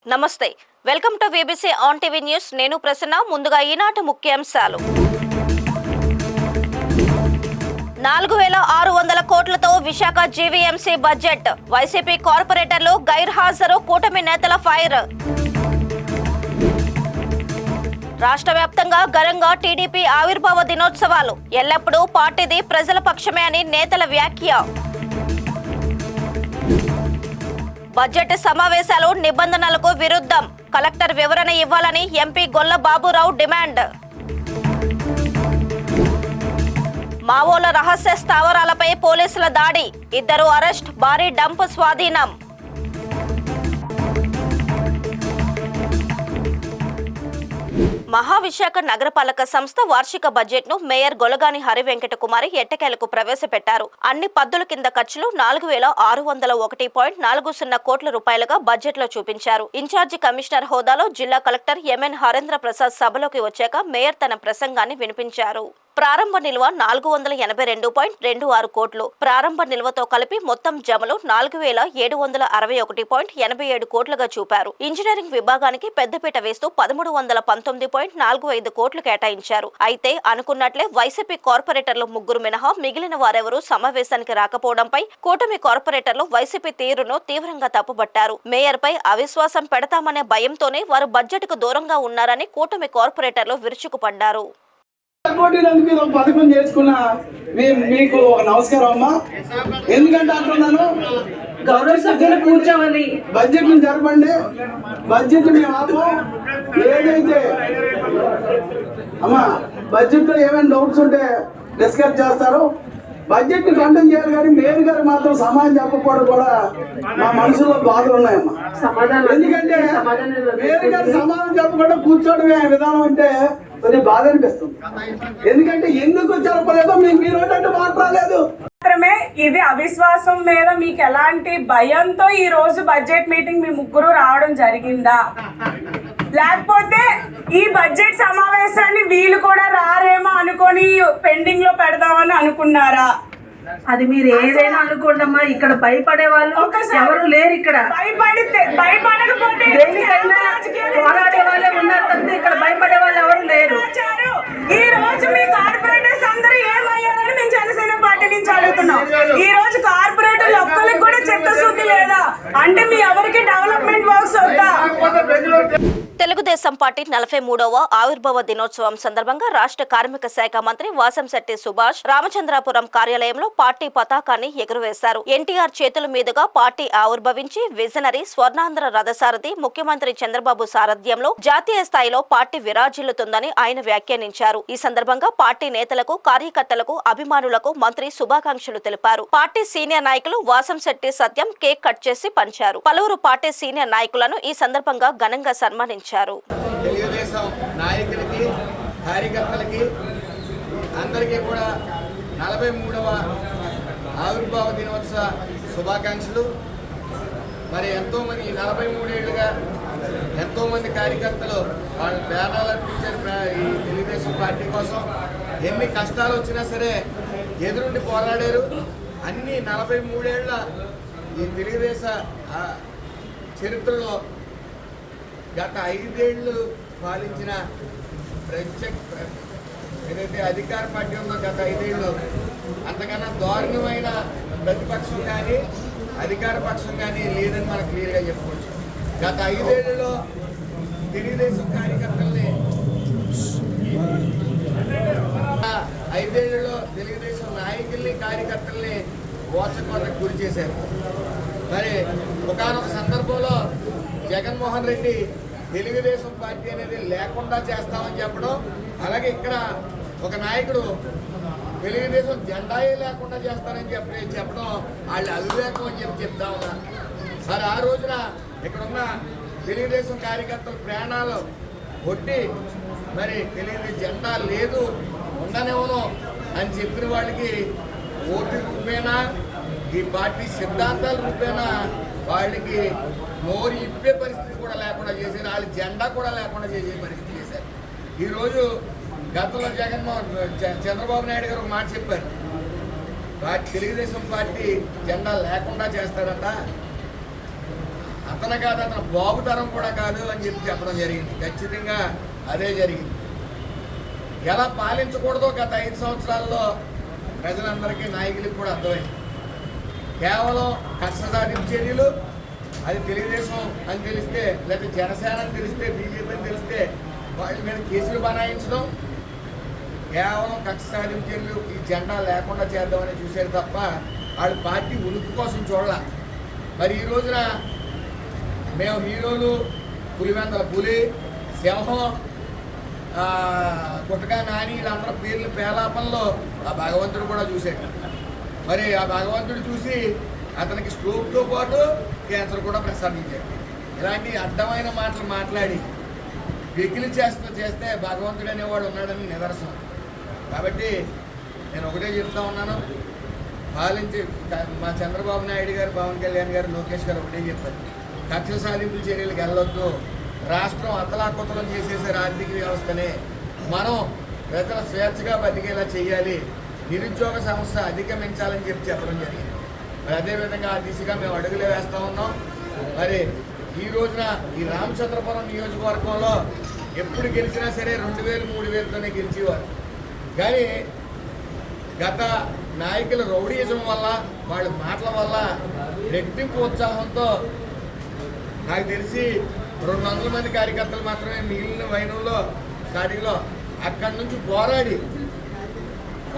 నమస్తే welcome to VBC on TV news నేను ప్రసన్న ముందుగా ఈనాటి ముఖ్యాంశాలు 4600 కోట్లతో విశాఖ జీవీఎంసీ బడ్జెట్ వైసీపీ కార్పొరేటర్లు గైర్హాజరు కూటమి నేతల ఫైర్ రాష్ట్ర వ్యాప్తంగా ఘనంగా టీడీపీ ఆవిర్భావ దినోత్సవాలు ఎల్లప్పుడూ పార్టీది ప్రజల పక్షమే అని నేతల వ్యాఖ్య బడ్జెట్ సమావేశాలు నిబంధనలకు విరుద్ధం కలెక్టర్ వివరణ ఇవ్వాలని ఎంపీ గొల్ల బాబురావు డిమాండ్ మావోల రహస్య స్థావరాలపై పోలీసుల దాడి 2 అరెస్ట్ భారీ డంప్ స్వాధీనం మహావిశాఖ నగరపాలక సంస్థ వార్షిక బడ్జెట్ ను మేయర్ గొలగాని హరివెంకట కుమారి ఎట్టకేలకు ప్రవేశపెట్టారు. అన్ని పద్దుల కింద ఖర్చులు 4601.40 కోట్ల రూపాయలుగా బడ్జెట్ లో చూపించారు. ఇన్ఛార్జి కమిషనర్ హోదాలో జిల్లా కలెక్టర్ ఎంఎన్ హరేంద్ర ప్రసాద్ సభలోకి వచ్చాక మేయర్ తన ప్రసంగాన్ని వినిపించారు. ప్రారంభ నిల్వ 482.26 కోట్లు. ప్రారంభ నిల్వతో కలిపి మొత్తం జమలు 4761.87 కోట్లుగా చూపారు. ఇంజనీరింగ్ విభాగానికి పెద్దపీట వేస్తూ 1319.45 కోట్లు కేటాయించారు. అయితే అనుకున్నట్లే వైసీపీ కార్పొరేటర్లు 3 మినహా మిగిలిన వారెవరూ సమావేశానికి రాకపోవడంపై కూటమి కార్పొరేటర్లు వైసీపీ తీరును తీవ్రంగా తప్పుబట్టారు. మేయర్ పై అవిశ్వాసం పెడతామనే భయంతోనే వారు బడ్జెట్ కు దూరంగా ఉన్నారని కూటమి కార్పొరేటర్లు విరుచుకుపడ్డారు. పథకం చేసుకున్న మీకు ఒక నమస్కారం అమ్మా. ఎందుకంటే అంటున్నాను, గౌరవ సభ్యులు కూర్చోవాలి. బడ్జెట్ ని జరపండి. బడ్జెట్ మేము ఆపం. ఏదైతే అమ్మా బడ్జెట్ లో ఏమైనా డౌట్స్ ఉంటే డిస్కస్ చేస్తారు. బడ్జెట్ ని కంటెన్ చేయాలి, కానీ మేయర్ గారు మాత్రం సమాధానం చెప్పకపోవడం కూడా మా మనసులో బాధలు ఉన్నాయమ్మా. ఎందుకంటే మేయర్ గారు సమాధానం చెప్పకుండా కూర్చోవడమే విధానం అంటే కొంచెం బాధ అనిపిస్తుంది. ఎందుకంటే ఎందుకు చెప్పలేదో మీరు మాట్లాడలేదు. మాత్రమే ఇది అవిశ్వాసం మీద మీకు ఎలాంటి భయంతో ఈ రోజు బడ్జెట్ మీటింగ్ మీ ముగ్గురు రావడం జరిగిందా, లేకపోతే ఈ బడ్జెట్ సమావేశాన్ని వీళ్ళు కూడా రారేమో అనుకొని పెండింగ్ లో పెడదామని అనుకున్నారా? అది మీరు ఏదైనా అనుకోండమ్మా, ఇక్కడ భయపడే వాళ్ళు ఎవరు లేరు. ఇక్కడ భయపడకపోతే పోరాడే వాళ్ళే ఉన్నారు తప్పితే ఇక్కడ భయపడే వాళ్ళు ఎవరు లేరు. ఈ రోజు మీ కార్పొరేటర్స్ అందరూ ఏమయ్యారని మేము జనసేన పార్టీ నుంచి అడుగుతున్నాం. ఈ రోజు కార్పొరేటర్లు ఒక్కరికి కూడా చిత్తశుద్ధి లేదా అంటే మీ ఎవరికి డెవలప్మెంట్ వర్క్స్ వద్దా? తెలుగుదేశం పార్టీ 43వ ఆవిర్భావ దినోత్సవం సందర్భంగా రాష్ట్ర కార్మిక శాఖ మంత్రి వాసంశెట్టి సుభాష్ రామచంద్రాపురం కార్యాలయంలో పార్టీ పతాకాన్ని ఎగురవేశారు. ఎన్టీఆర్ చేతుల మీదుగా పార్టీ ఆవిర్భవించి విజనరీ స్వర్ణాంధ్ర రథసారథి ముఖ్యమంత్రి చంద్రబాబు సారథ్యంలో జాతీయ స్థాయిలో పార్టీ విరాజిల్లుతుందని ఆయన వ్యాఖ్యానించారు. ఈ సందర్భంగా పార్టీ నేతలకు, కార్యకర్తలకు, అభిమానులకు మంత్రి శుభాకాంక్షలు తెలిపారు. పార్టీ సీనియర్ నాయకులు వాసంశెట్టి సత్యం కేక్ కట్ చేసి పంచారు. పలువురు పార్టీ సీనియర్ నాయకులను ఈ సందర్భంగా ఘనంగా సన్మానించారు. తెలుగుదేశం నాయకులకి, కార్యకర్తలకి అందరికీ కూడా 43వ ఆవిర్భావ దినోత్సవ శుభాకాంక్షలు. మరి ఎంతోమంది 43 ఏళ్ళుగా ఎంతోమంది కార్యకర్తలు వాళ్ళ బ్యానర్లు అర్పించారు. ఈ తెలుగుదేశం పార్టీ కోసం ఎన్ని కష్టాలు వచ్చినా సరే ఎదురుండి పోరాడారు. అన్ని 43 ఏళ్ళ ఈ తెలుగుదేశ చరిత్రలో గత 5 ఏళ్ళు పాలించిన ఏదైతే అధికార పార్టీ ఉందో గత 5 ఏళ్ళు అంతకన్నా దారుణమైన ప్రతిపక్షం కానీ అధికార పక్షం కానీ లేదని మనం క్లియర్గా చెప్పుకోవచ్చు. గత 5 ఏళ్లలో తెలుగుదేశం కార్యకర్తల్ని 5 ఏళ్లలో తెలుగుదేశం నాయకుల్ని, కార్యకర్తల్ని ఓచకోతకు గురి చేశారు. మరి ఒకానొక సందర్భంలో జగన్మోహన్ రెడ్డి తెలుగుదేశం పార్టీ అనేది లేకుండా చేస్తామని చెప్పడం, అలాగే ఇక్కడ ఒక నాయకుడు తెలుగుదేశం జెండాయే లేకుండా చేస్తారని చెప్పడం వాళ్ళు అవివేకం అని చెప్తా ఉన్నారు. మరి ఆ రోజున ఇక్కడున్న తెలుగుదేశం కార్యకర్తల ప్రాణాలు కొట్టి మరి తెలుగుదేశం జెండా లేదు ఉండనేమో అని చెప్పిన వాళ్ళకి ఓటు రూపేనా ఈ పార్టీ సిద్ధాంతాల రూపేనా వాళ్ళకి నోరు ఇప్పే పరిస్థితి కూడా లేకుండా చేశారు. వాళ్ళ జెండా కూడా లేకుండా చేసే పరిస్థితి చేశారు. ఈరోజు గతంలో చంద్రబాబు నాయుడు గారు ఒక మాట చెప్పారు, తెలుగుదేశం పార్టీ జెండా లేకుండా చేస్తారట. అతను కాదు, అతను బాబుతరం కూడా కాదు అని చెప్పడం జరిగింది. ఖచ్చితంగా అదే జరిగింది. ఎలా పాలించకూడదో గత 5 సంవత్సరాల్లో ప్రజలందరికీ, నాయకులకు కూడా అర్థమైంది. కేవలం కక్ష సాధింపు చర్యలు, అది తెలుగుదేశం అని తెలిస్తే, లేకపోతే జనసేన అని తెలిస్తే, బీజేపీ అని తెలిస్తే వాళ్ళ మీద కేసులు బనాయించడం, కేవలం కక్ష సాధింపు చర్యలు, ఈ జెండా లేకుండా చేద్దామని చూశారు తప్ప వాళ్ళ పార్టీ ఉనికి కోసం చూడాల. మరి ఈ రోజున మేము హీరోలు, పులివెందల పులి, సింహం, గుట్టగా నాని, వీళ్ళందరూ పేర్లు పేలాపంలో ఆ భగవంతుడు కూడా చూశాడు. మరి ఆ భగవంతుడు చూసి అతనికి స్ట్రోక్తో పాటు క్యాన్సర్ కూడా ప్రసాదించాడు. ఇలాంటి అడ్డమైన మాటలు మాట్లాడి వెకిలి చేస్తే భగవంతుడు అనేవాడు ఉన్నాడని నిదర్శనం. కాబట్టి నేను ఒకటే చెప్తా ఉన్నాను, పాలించి మా చంద్రబాబు నాయుడు గారు, పవన్ కళ్యాణ్ గారు, లోకేష్ గారు ఒకటే చెప్పారు, కక్ష సాధింపుల చర్యలకు వెళ్ళొద్దు, రాష్ట్రం అతలాకుతలం చేసేసారు ఆర్థిక వ్యవస్థనే, మనం ప్రజల స్వేచ్ఛగా బతికేలా చేయాలి, నిరుద్యోగ సమస్య అధిగమించాలని చెప్పడం జరిగింది. మరి అదేవిధంగా ఆ దిశగా మేము అడుగులే వేస్తూ ఉన్నాం. మరి ఈ రోజున ఈ రామచంద్రపురం నియోజకవర్గంలో ఎప్పుడు గెలిచినా సరే 2000, 3000తోనే గెలిచేవారు. కానీ గత నాయకుల రౌడీయిజం వల్ల, వాళ్ళ మాటల వల్ల రెట్టింపు ఉత్సాహంతో నాకు తెలిసి 200 మంది కార్యకర్తలు మాత్రమే మిగిలిన వైనంలో స్టార్టింగ్లో అక్కడి నుంచి పోరాడి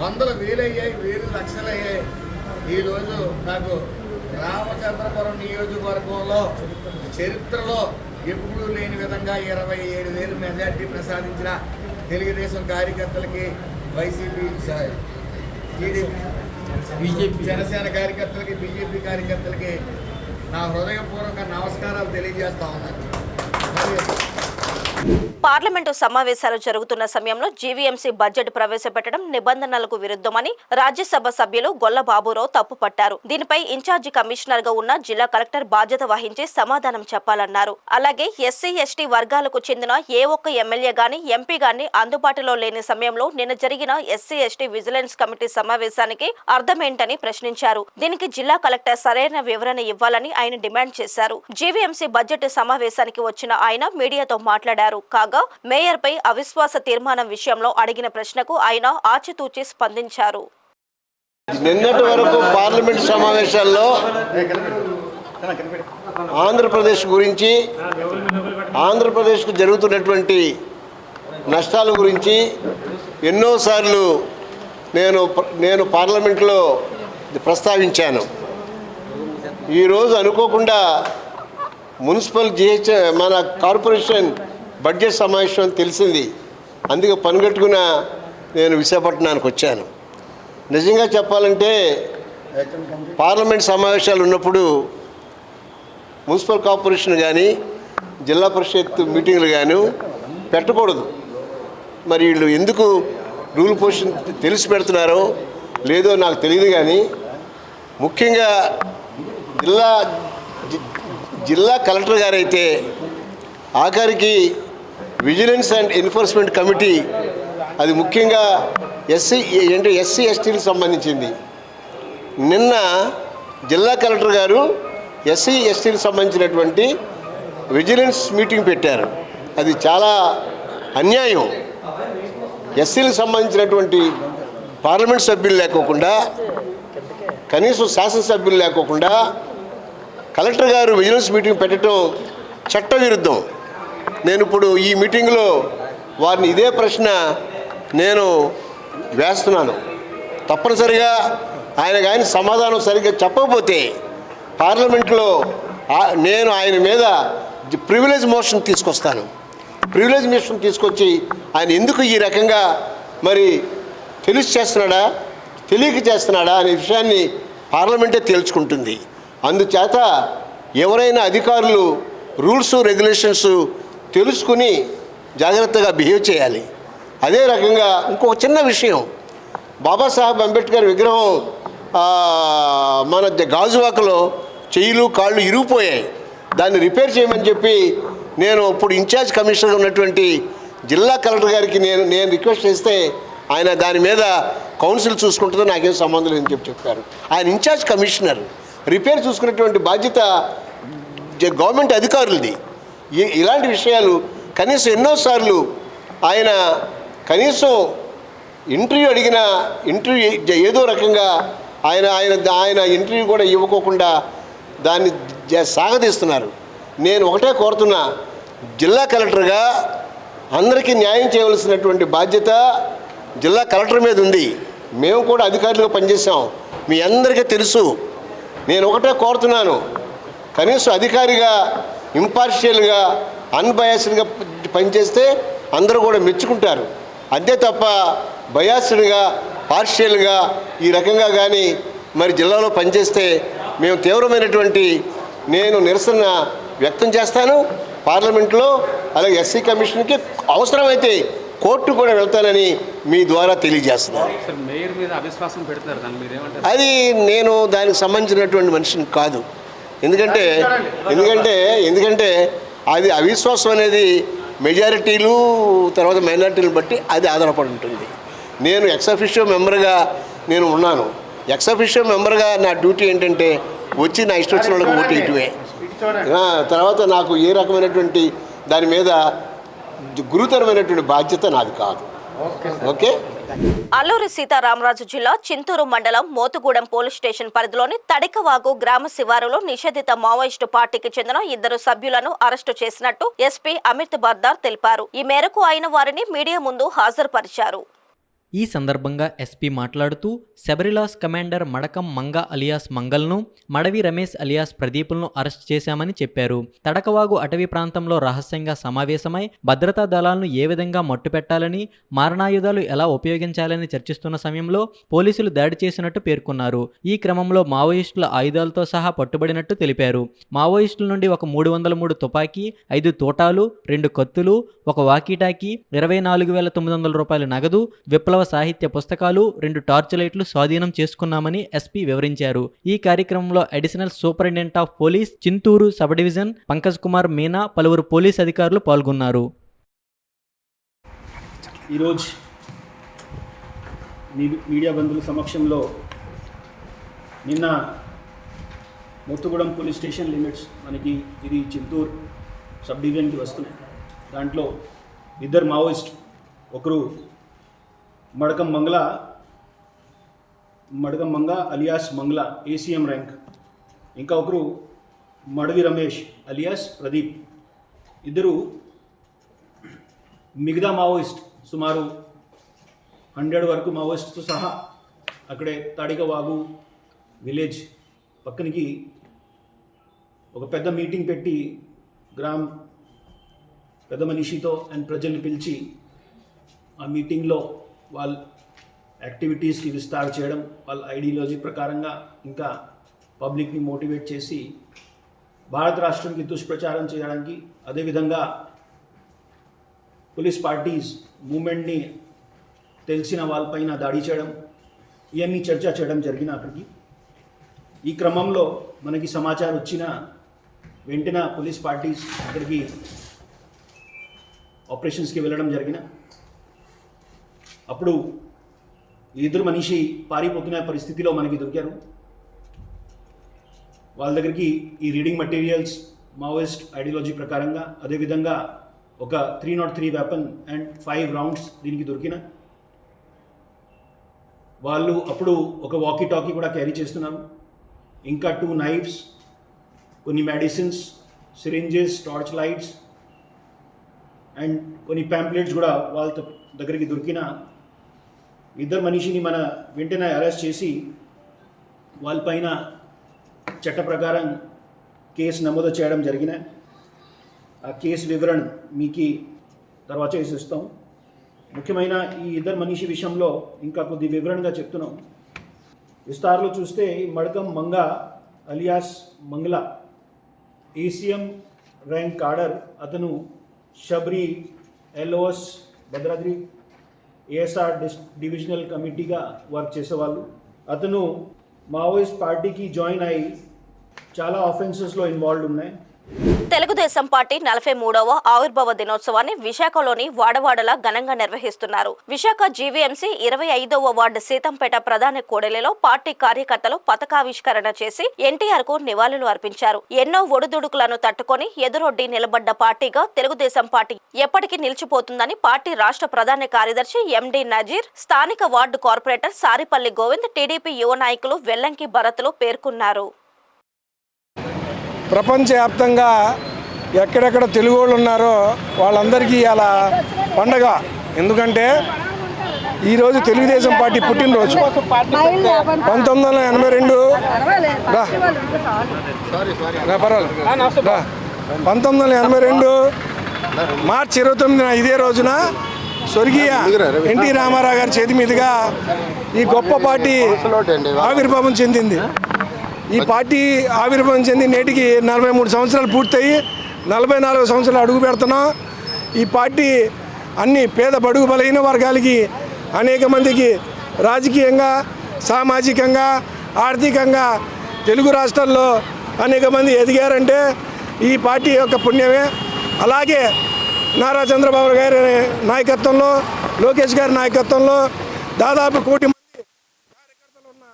100,000 అయ్యాయి, 1,000 లక్షలు అయ్యాయి. ఈరోజు నాకు రామచంద్రపురం నియోజకవర్గంలో చరిత్రలో ఎప్పుడూ లేని విధంగా 27,000 మెజార్టీ ప్రసాదించిన తెలుగుదేశం కార్యకర్తలకి, వైసీపీ, టీడీపీ, బీజేపీ, జనసేన కార్యకర్తలకి, బీజేపీ కార్యకర్తలకి నా హృదయపూర్వక నమస్కారాలు తెలియజేస్తా ఉన్నాను. పార్లమెంటు సమావేశాలు జరుగుతున్న సమయంలో జీవీఎంసీ బడ్జెట్ ప్రవేశపెట్టడం నిబంధనలకు విరుద్ధమని రాజ్యసభ సభ్యులు గొల్ల బాబురావు తప్పుపట్టారు. దీనిపై ఇన్ఛార్జి కమిషనర్ గా ఉన్న జిల్లా కలెక్టర్ బాధ్యత వహించి సమాధానం చెప్పాలన్నారు. అలాగే ఎస్సీ ఎస్టీ వర్గాలకు చెందిన ఏ ఒక్క ఎమ్మెల్యే గాని, ఎంపీ గాని అందుబాటులో లేని సమయంలో నిన్న జరిగిన ఎస్సీ ఎస్టీ విజిలెన్స్ కమిటీ సమావేశానికి అర్థమేంటని ప్రశ్నించారు. దీనికి జిల్లా కలెక్టర్ సరైన వివరణ ఇవ్వాలని ఆయన డిమాండ్ చేశారు. జీవీఎంసీ బడ్జెట్ సమావేశానికి వచ్చిన ఆయన మీడియాతో మాట్లాడారు. కాగా మేయర్ పై అవిశ్వాస తీర్మానం విషయంలో అడిగిన ప్రశ్నకు ఆయన ఆచితూచి స్పందించారు. నిన్నటి వరకు పార్లమెంట్ సమావేశాల్లో ఆంధ్రప్రదేశ్ గురించి, ఆంధ్రప్రదేశ్కు జరుగుతున్నటువంటి నష్టాల గురించి ఎన్నోసార్లు నేను పార్లమెంట్లో ప్రస్తావించాను. ఈరోజు అనుకోకుండా మున్సిపల్ మన కార్పొరేషన్ బడ్జెట్ సమావేశం తెలిసింది. అందుకే పనిగట్టుకున్న నేను విశాఖపట్నానికి వచ్చాను. నిజంగా చెప్పాలంటే పార్లమెంట్ సమావేశాలు ఉన్నప్పుడు మున్సిపల్ కార్పొరేషన్ కానీ, జిల్లా పరిషత్ మీటింగ్లు కానీ పెట్టకూడదు. మరి వీళ్ళు ఎందుకు రూల్ పొజిషన్ తెలిసి పెడుతున్నారో లేదో నాకు తెలియదు. కానీ ముఖ్యంగా జిల్లా కలెక్టర్ గారైతే ఆఖరికి విజిలెన్స్ అండ్ ఎన్ఫోర్స్మెంట్ కమిటీ, అది ముఖ్యంగా ఎస్సీ ఎస్టీలకు సంబంధించింది. నిన్న జిల్లా కలెక్టర్ గారు ఎస్సీ ఎస్టీలకు సంబంధించినటువంటి విజిలెన్స్ మీటింగ్ పెట్టారు. అది చాలా అన్యాయం. ఎస్సీలకు సంబంధించినటువంటి పార్లమెంట్ సభ్యులు లేకోకుండా, కనీసం శాసనసభ్యులు లేకోకుండా కలెక్టర్ గారు విజిలెన్స్ మీటింగ్ పెట్టడం చట్టవిరుద్ధం. నేను ఇప్పుడు ఈ మీటింగ్లో వారిని ఇదే ప్రశ్న నేను వేస్తున్నాను. తప్పనిసరిగా ఆయన సమాధానం సరిగ్గా చెప్పకపోతే పార్లమెంట్లో నేను ఆయన మీద ప్రివిలేజ్ మోషన్ తీసుకొస్తాను. ప్రివిలేజ్ మోషన్ తీసుకొచ్చి ఆయన ఎందుకు ఈ రకంగా మరి తెలిసి చేస్తున్నాడా, తెలియక చేస్తున్నాడా అనే విషయాన్ని పార్లమెంటే తేల్చుకుంటుంది. అందుచేత ఎవరైనా అధికారులు రూల్స్, రెగ్యులేషన్స్ తెలుసుకుని జాగ్రత్తగా బిహేవ్ చేయాలి. అదే రకంగా ఇంకొక చిన్న విషయం, బాబాసాహెబ్ అంబేద్కర్ విగ్రహం మన గాజువాకలో చెయ్యిలు కాళ్ళు ఇరిగిపోయాయి. దాన్ని రిపేర్ చేయమని చెప్పి నేను ఇప్పుడు ఇన్ఛార్జ్ కమిషనర్గా ఉన్నటువంటి జిల్లా కలెక్టర్ గారికి నేను రిక్వెస్ట్ చేస్తే ఆయన దాని మీద కౌన్సిల్ చూసుకుంటుందో నాకేం సంబంధం లేదని చెప్పారు. ఆయన ఇన్ఛార్జ్ కమిషనర్, రిపేర్ చూసుకునేటువంటి బాధ్యత గవర్నమెంట్ అధికారులది. ఇలాంటి విషయాలు కనీసం ఎన్నోసార్లు ఆయన కనీసం ఇంటర్వ్యూ అడిగిన ఇంటర్వ్యూ ఏదో రకంగా ఆయన ఇంటర్వ్యూ కూడా ఇవ్వకోకుండా దాన్ని సాగదీస్తున్నారు. నేను ఒకటే కోరుతున్నా, జిల్లా కలెక్టర్గా అందరికీ న్యాయం చేయవలసినటువంటి బాధ్యత జిల్లా కలెక్టర్ మీద ఉంది. మేము కూడా అధికారులుగా పనిచేసాం, మీ అందరికీ తెలుసు. నేను ఒకటే కోరుతున్నాను, కనీసం అధికారిగా ఇంపార్షియల్గా అన్బయాస్డ్గా పనిచేస్తే అందరూ కూడా మెచ్చుకుంటారు. అంతే తప్ప బయాస్డ్గా పార్షియల్గా ఈ రకంగా కానీ మరి జిల్లాలో పనిచేస్తే మేము తీవ్రమైనటువంటి నిరసన వ్యక్తం చేస్తాను పార్లమెంట్లో. అలాగే ఎస్సీ కమిషన్కి అవసరమైతే కోర్టు కూడా వెళ్తానని మీ ద్వారా తెలియజేస్తున్నాను. మేయర్ మీద అవిశ్వాసం పెడతారు, దాన్ని మీరు ఏమంటారు? అది నేను దానికి సంబంధించినటువంటి మనిషిని కాదు. ఎందుకంటే అది అవిశ్వాసం అనేది మెజారిటీలు తర్వాత మైనారిటీలు బట్టి అది ఆధారపడి ఉంటుంది. నేను ఎక్స్-అఫిషియో మెంబర్గా నేను ఉన్నాను. ఎక్స్-అఫిషియో మెంబర్గా నా డ్యూటీ ఏంటంటే వచ్చి నా ఇష్టం వచ్చిన వాళ్ళకి ఓటు ఇటువే. తర్వాత నాకు ఏ రకమైనటువంటి దాని మీద గురుతరమైనటువంటి బాధ్యత నాది కాదు. ఓకే. అల్లూరి సీతారామరాజు జిల్లా చింతూరు మండలం మోతుగూడెం పోలీస్ స్టేషన్ పరిధిలోని తడికవాగు గ్రామ శివారులో నిషేధిత మావోయిస్టు పార్టీకి చెందిన 2 సభ్యులను అరెస్టు చేసినట్టు ఎస్పీ అమిత్ బర్దార్ తెలిపారు. ఈ మేరకు ఆయన వారిని మీడియా ముందు హాజరుపరిచారు. ఈ సందర్భంగా ఎస్పీ మాట్లాడుతూ శబరిలాస్ కమాండర్ మడకం మంగ అలియాస్ మంగల్ను, మడవి రమేష్ అలియాస్ ప్రదీపులను అరెస్ట్ చేశామని చెప్పారు. తడకవాగు అటవీ ప్రాంతంలో రహస్యంగా సమావేశమై భద్రతా దళాలను ఏ విధంగా మట్టుపెట్టాలని, మారణాయుధాలు ఎలా ఉపయోగించాలని చర్చిస్తున్న సమయంలో పోలీసులు దాడి చేసినట్టు పేర్కొన్నారు. ఈ క్రమంలో మావోయిస్టుల ఆయుధాలతో సహా పట్టుబడినట్టు తెలిపారు. మావోయిస్టుల నుండి ఒక 303 తుపాకీ, 5 తోటాలు, 2 కత్తులు, ఒక వాకీటాకీ, 24,900 రూపాయల నగదు, విప్లవ సాహిత్య పుస్తకాలు, 2 టార్చ్ లైట్లు స్వాధీనం చేసుకున్నామని ఎస్పీ వివరించారు. ఈ కార్యక్రమంలో additional superintendent of police Chintoor sub division Pankaj Kumar Meena, పలువురు పోలీస్ అధికారులు పాల్గొన్నారు. ఈరోజు మీడియా బంధువుల సమక్షంలో నిన్న మోతుగూడెం పోలీస్ స్టేషన్ లిమిట్స్ మనకి ఇది చింతూరు సబ్ డివిజన్కి వస్తున్నాయి. దాంట్లో 2 మావోయిస్ట్, ఒకరు Madakam Manga alias Mangala ACM rank, ఇంకా ఒకరు మడవి రమేష్ అలియాస్ ప్రదీప్. ఇద్దరు మిగతా మావోయిస్ట్ సుమారు 100 వరకు మావోయిస్ట్తో సహా అక్కడే తాడికవాగు విలేజ్ పక్కనికి ఒక పెద్ద మీటింగ్ పెట్టి పెద్ద మనిషితో అండ్ ప్రజల్ని పిలిచి ఆ మీటింగ్లో వాళ్ళ యాక్టివిటీస్కి విస్తార చేయడం, వాళ్ళ ఐడియాలజీ ప్రకారంగా ఇంకా పబ్లిక్ని మోటివేట్ చేసి భారత రాష్ట్రానికి దుష్ప్రచారం చేయడానికి, అదేవిధంగా పోలీస్ పార్టీస్ మూమెంట్ని తెలిసిన వాళ్ళపైన దాడి చేయడం, ఇవన్నీ చర్చ చేయడం జరిగిన అక్కడికి. ఈ క్రమంలో మనకి సమాచారం వచ్చిన వెంటనే పోలీస్ పార్టీస్ అక్కడికి ఆపరేషన్స్కి వెళ్ళడం జరిగిన. అప్పుడు 2 మనిషి పారిపోతున్న పరిస్థితిలో మనకి దొరికారు. వాళ్ళ దగ్గరికి ఈ రీడింగ్ మెటీరియల్స్ మావోయిస్ట్ ఐడియాలజీ ప్రకారంగా, అదేవిధంగా ఒక 303 వెపన్ అండ్ 5 రౌండ్స్ దీనికి దొరికిన. వాళ్ళు అప్పుడు ఒక వాకీ టాకీ కూడా క్యారీ చేస్తున్నారు, ఇంకా 2 నైఫ్స్, కొన్ని medicines, syringes, torch lights and కొన్ని ప్యాంప్లెట్స్ కూడా వాళ్ళ దగ్గరికి దొరికిన. 2 మనిషిని మన వెంటనే అరెస్ట్ చేసి వాళ్ళపైన చట్ట ప్రకారం కేసు నమోదు చేయడం జరిగిన. ఆ కేసు వివరణ మీకు తర్వాత ఇస్తాం. ముఖ్యమైన ఈ 2 మనిషి విషయంలో ఇంకా కొద్ది వివరణగా చెప్తున్నాం. విస్తారంలో చూస్తే Madakam Manga alias Mangala ACM rank cadre, అతను Sabari LOS Bhadradri ASR divisional కమిటీగా వర్క్ చేసేవాళ్ళు. అతను మావోయిస్ట్ పార్టీకి జాయిన్ అయ్యి చాలా ఆఫెన్సెస్లో ఇన్వాల్వ్ ఉన్నాయి. తెలుగుదేశం పార్టీ 43వ ఆవిర్భావ దినోత్సవాన్ని విశాఖలోని వాడవాడలా ఘనంగా నిర్వహిస్తున్నారు. విశాఖ జీవీఎంసీ 25వ వార్డు సీతంపేట ప్రధాన కూడలిలో పార్టీ కార్యకర్తలు పతాకావిష్కరణ చేసి ఎన్టీఆర్ కు నివాళులు అర్పించారు. ఎన్నో ఒడిదుడుకులను తట్టుకొని ఎదురొడ్డి నిలబడ్డ పార్టీగా తెలుగుదేశం పార్టీ ఎప్పటికీ నిలిచిపోతుందని పార్టీ రాష్ట్ర ప్రధాన కార్యదర్శి ఎండి నజీర్, స్థానిక ward corporator Saripalli Govind, TDP యువ నాయకులు వెల్లంకి భరత్లు పేర్కొన్నారు. ప్రపంచవ్యాప్తంగా ఎక్కడెక్కడ తెలుగు వాళ్ళు ఉన్నారో వాళ్ళందరికీ ఇలా పండగ. ఎందుకంటే ఈరోజు తెలుగుదేశం పార్టీ పుట్టినరోజు. 1982 1982 మార్చి 29న ఇదే రోజున స్వర్గీయ ఎన్టీ రామారావు గారి చేతి మీదుగా ఈ గొప్ప పార్టీ ఆవిర్భావం చెందింది. ఈ పార్టీ ఆవిర్భావం చెంది నేటికి 43 సంవత్సరాలు పూర్తయి 44 సంవత్సరాలు అడుగు పెడుతున్నాం. ఈ పార్టీ అన్ని పేద బడుగు బలహీన వర్గాలకి అనేక మందికి రాజకీయంగా, సామాజికంగా, ఆర్థికంగా తెలుగు రాష్ట్రాల్లో అనేక మంది ఎదిగారంటే ఈ పార్టీ యొక్క పుణ్యమే. అలాగే నారా చంద్రబాబు గారి నాయకత్వంలో, లోకేష్ గారి నాయకత్వంలో దాదాపు 1 కోటి మంది కార్యకర్తలు ఉన్న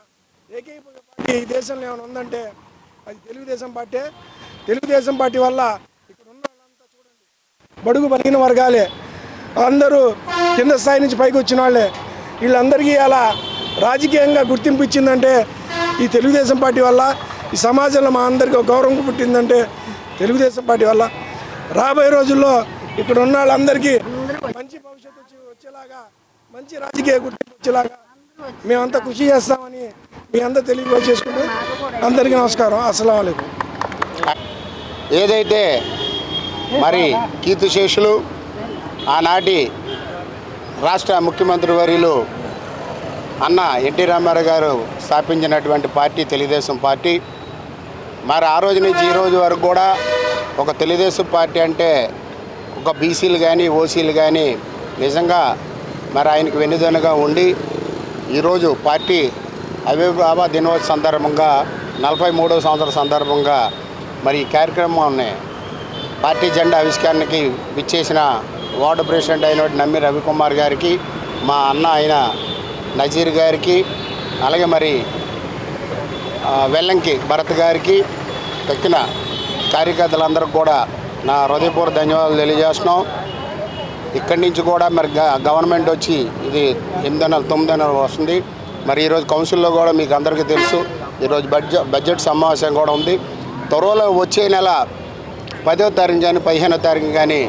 ఏకైక పార్టీ ఈ దేశంలో ఏమైనా ఉందంటే అది తెలుగుదేశం పార్టీ. తెలుగుదేశం పార్టీ వల్ల ఇక్కడ ఉన్న వాళ్ళంతా చూడండి బడుగు బలహీన వర్గాలే, అందరూ కింద స్థాయి నుంచి పైకి వచ్చిన వాళ్ళే. వీళ్ళందరికీ అలా రాజకీయంగా గుర్తింపు ఇచ్చిందంటే ఈ తెలుగుదేశం పార్టీ వల్ల. ఈ సమాజంలో మా అందరికీ ఒక గౌరవం పుట్టిందంటే తెలుగుదేశం పార్టీ వల్ల. రాబోయే రోజుల్లో ఇక్కడ ఉన్న వాళ్ళందరికీ మంచి భవిష్యత్తు వచ్చేలాగా, మంచి రాజకీయ గుర్తింపు వచ్చేలాగా మేమంతా కృషి చేస్తామని మీ అందరూ తెలియజేసుకుంటూ అందరికీ నమస్కారం. అస్సలాము అలైకుం. ఏదైతే మరి కీర్తిశేషులు ఆనాటి రాష్ట్ర ముఖ్యమంత్రి వర్యులు అన్న ఎన్టీ రామారావు గారు స్థాపించినటువంటి పార్టీ తెలుగుదేశం పార్టీ. మరి ఆ రోజు నుంచి ఈ రోజు వరకు కూడా ఒక తెలుగుదేశం పార్టీ అంటే ఒక బీసీలు కానీ, ఓసీలు కానీ నిజంగా మరి ఆయనకు వెన్నుదన్నుగా ఉండి ఈరోజు పార్టీ ఆవిర్భావ దినోత్సవ సందర్భంగా 43వ సంవత్సరం సందర్భంగా మరి ఈ కార్యక్రమాన్ని పార్టీ జెండా ఆవిష్కరణకి విచ్చేసిన వార్డు ప్రెసిడెంట్ అయిన నమ్మి రవికుమార్ గారికి, మా అన్న అయిన నజీర్ గారికి, అలాగే మరి వెల్లంకి భరత్ గారికి, తక్కిన కార్యకర్తలందరికీ కూడా నా హృదయపూర్వక ధన్యవాదాలు తెలియజేస్తున్నాం. ఇక్కడి నుంచి కూడా మరి గవర్నమెంట్ వచ్చి ఇది 8 నెలలు 9 నెలలు వస్తుంది. మరి ఈరోజు కౌన్సిల్లో కూడా మీకు అందరికీ తెలుసు ఈరోజు బడ్జెట్ సమావేశం కూడా ఉంది. త్వరలో వచ్చే నెల 10వ తారీఖు కానీ 15వ తారీఖు కానీ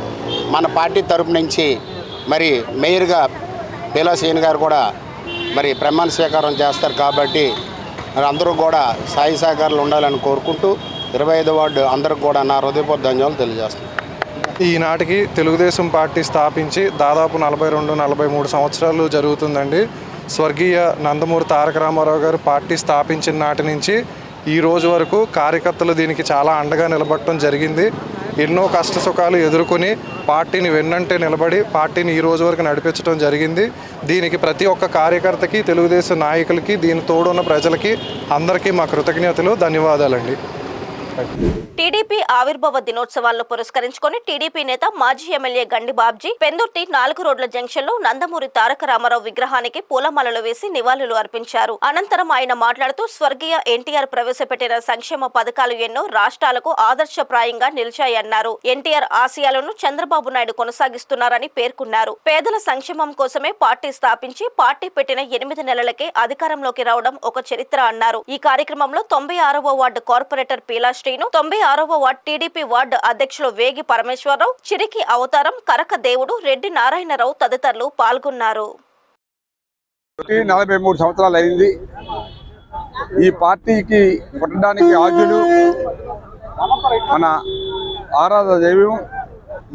మన పార్టీ తరపు నుంచి మరి మేయర్గా బేలాసేన్ గారు కూడా మరి ప్రమాణ స్వీకారం చేస్తారు. కాబట్టి మరి అందరూ కూడా సాయి సహకారాలు ఉండాలని కోరుకుంటూ 25వ వార్డు అందరికి కూడా నా హృదయపూర్వక ధన్యవాదాలు తెలియజేస్తాను. ఈనాటికి తెలుగుదేశం పార్టీ స్థాపించి దాదాపు 42-43 సంవత్సరాలు జరుగుతుందండి. స్వర్గీయ నందమూరి తారక రామారావు గారు పార్టీ స్థాపించిన నాటి నుంచి ఈ రోజు వరకు కార్యకర్తలు దీనికి చాలా అండగా నిలబడటం జరిగింది. ఎన్నో కష్ట సుఖాలు ఎదుర్కొని పార్టీని వెన్నంటే నిలబడి పార్టీని ఈ రోజు వరకు నడిపించడం జరిగింది. దీనికి ప్రతి ఒక్క కార్యకర్తకి, తెలుగుదేశం నాయకులకి, దీని తోడున్న ప్రజలకి అందరికీ మా కృతజ్ఞతలు, ధన్యవాదాలండి. టీడీపీ ఆవిర్భావ దినోత్సవాలను పురస్కరించుకొని టీడీపీ నేత మాజీ ఎమ్మెల్యే గండి బాబ్జీ పెందుర్తి 4 రోడ్ల జంక్షన్ లో నందమూరి తారక రామారావు విగ్రహానికి పూలమాలలు వేసి నివాళులు అర్పించారు. అనంతరం ఆయన మాట్లాడుతూ స్వర్గీయ ఎన్టీఆర్ ప్రవేశపెట్టిన సంక్షేమ పథకాలు ఎన్నో రాష్ట్రాలకు ఆదర్శప్రాయంగా నిలిచాయన్నారు. ఎన్టీఆర్ ఆశయాలను చంద్రబాబు నాయుడు కొనసాగిస్తున్నారని పేర్కొన్నారు. పేదల సంక్షేమం కోసమే పార్టీ స్థాపించి పార్టీ పెట్టిన 8 నెలలకే అధికారంలోకి రావడం ఒక చరిత్ర అన్నారు. ఈ కార్యక్రమంలో 96వ వార్డు కార్పొరేటర్ పీలా శ్రీను, 96వ వార్డు టీడీపీ వార్డు అధ్యక్షులు వేగి పరమేశ్వరరావు, చిరికి అవతారం, కరక దేవుడు, రెడ్డి నారాయణరావు తదితరులు పాల్గొన్నారు. 43 సంవత్సరాలు అయింది. ఈ పార్టీకి పుట్టడానికి ఆద్యుడు మన ఆరాధన దైవం.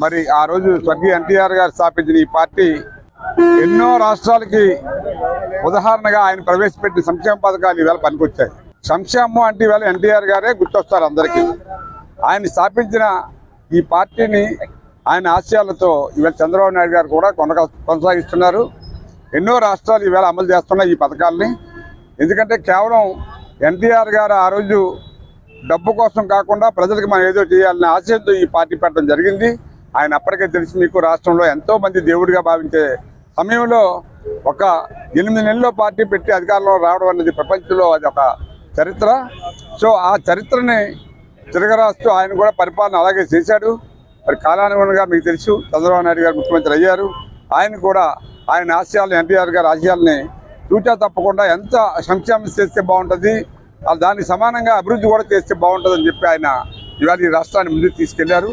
మరి ఆ రోజు స్వర్గీయ ఎన్టీఆర్ గారు స్థాపించిన ఈ పార్టీ ఎన్నో రాష్ట్రాలకి ఉదాహరణగా ఆయన ప్రవేశపెట్టిన సంక్షేమ పథకాలు ఈవేళ పనికొచ్చాయి. సంక్షేమం అంటే ఈవేళ ఎన్టీఆర్ గారే గుర్తొస్తారు అందరికీ. ఆయన స్థాపించిన ఈ పార్టీని ఆయన ఆశయాలతో ఈవేళ చంద్రబాబు నాయుడు గారు కూడా కొనసాగిస్తున్నారు. ఎన్నో రాష్ట్రాలు ఈవేళ అమలు చేస్తున్నాయి ఈ పథకాలని. ఎందుకంటే కేవలం ఎన్టీఆర్ గారు ఆ రోజు డబ్బు కోసం కాకుండా ప్రజలకు మనం ఏదో చేయాలనే ఆశయంతో ఈ పార్టీ పెట్టడం జరిగింది. ఆయన అప్పటికే తెలిసి మీకు రాష్ట్రంలో ఎంతో మంది దేవుడిగా భావించే సమయంలో ఒక 8 నెలల్లో పార్టీ పెట్టి అధికారంలో రావడం అనేది ప్రపంచంలో అది ఒక చరిత్ర. సో ఆ చరిత్రని తిరగరాస్తూ ఆయన కూడా పరిపాలన అలాగే చేశాడు. మరి కాలానుగుణంగా మీకు తెలుసు చంద్రబాబు నాయుడు గారు ముఖ్యమంత్రి అయ్యారు. ఆయన కూడా ఆయన ఆశయాలను ఎన్టీఆర్ గారి ఆశయాల్ని తూచా తప్పకుండా ఎంత సంక్షేమం చేస్తే బాగుంటుంది, దానికి సమానంగా అభివృద్ధి కూడా చేస్తే బాగుంటుందని చెప్పి ఆయన ఇవాళ ఈ రాష్ట్రాన్ని ముందుకు తీసుకెళ్లారు.